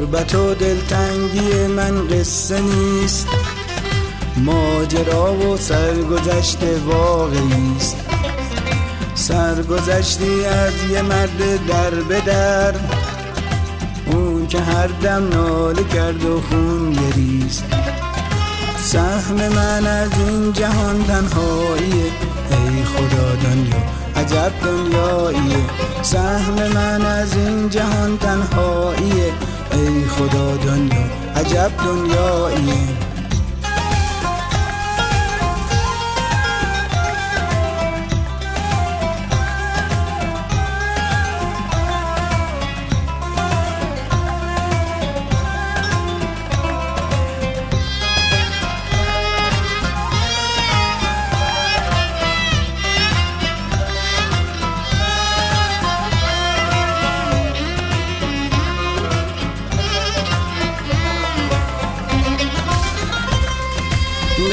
غربت و دلتنگی من قصه نیست، ماجرا و سرگذشت واقعی است. سرگذشتی از یه مرد در به در، اون که هر دم ناله کرد و خون گریست. سهم من از این جهان تنهاییه، ای خدا دنیا عجب دنیاییه. سهم من از این جهان تنهاییه، ای خدا دنیا عجب دنیاییه.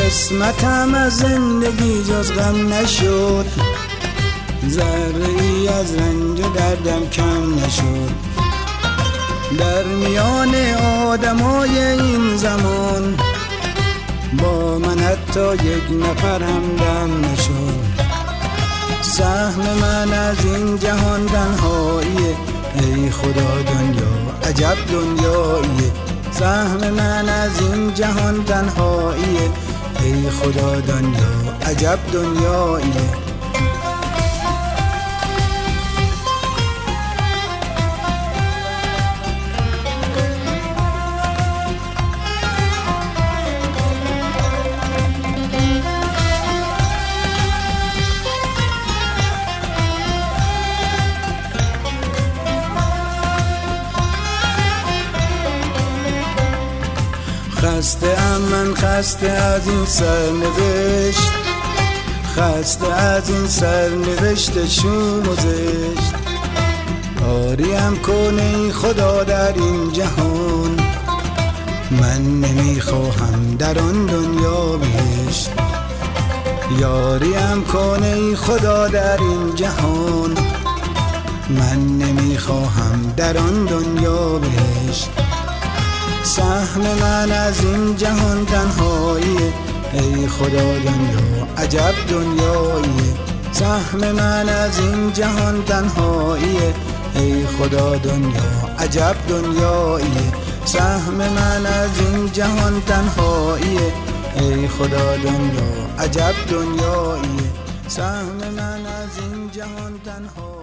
قسمتم از زندگی جز غم نشد، ذره‌ای از رنج و دردم کم نشد. در میان آدمای این زمان با من حتی یک نفر هم دم نشد. سهم من از این جهان تنهاییه، ای خدا دنیا عجب دنیاییه. سهم من از این جهان تنهاییه، ای خدا دنیا عجب دنیاییه. خسته ام من، خسته از این سرنوشت، خسته از این سرنوشت شوم و زشت. آریم کن ای خدا در این جهان، من نمیخواهم در آن دنیا بهشت. یاریم کن ای خدا در این جهان، من نمیخواهم در آن دنیا بهشت. سهم من از این جهان تنهاییه، ای خدا دنیا عجب دنیاییه. سهم من از این جهان تنهاییه، ای خدا دنیا عجب دنیاییه. سهم من از این جهان تنهاییه، ای خدا دنیا عجب دنیاییه. سهم من از این جهان تنهاییه.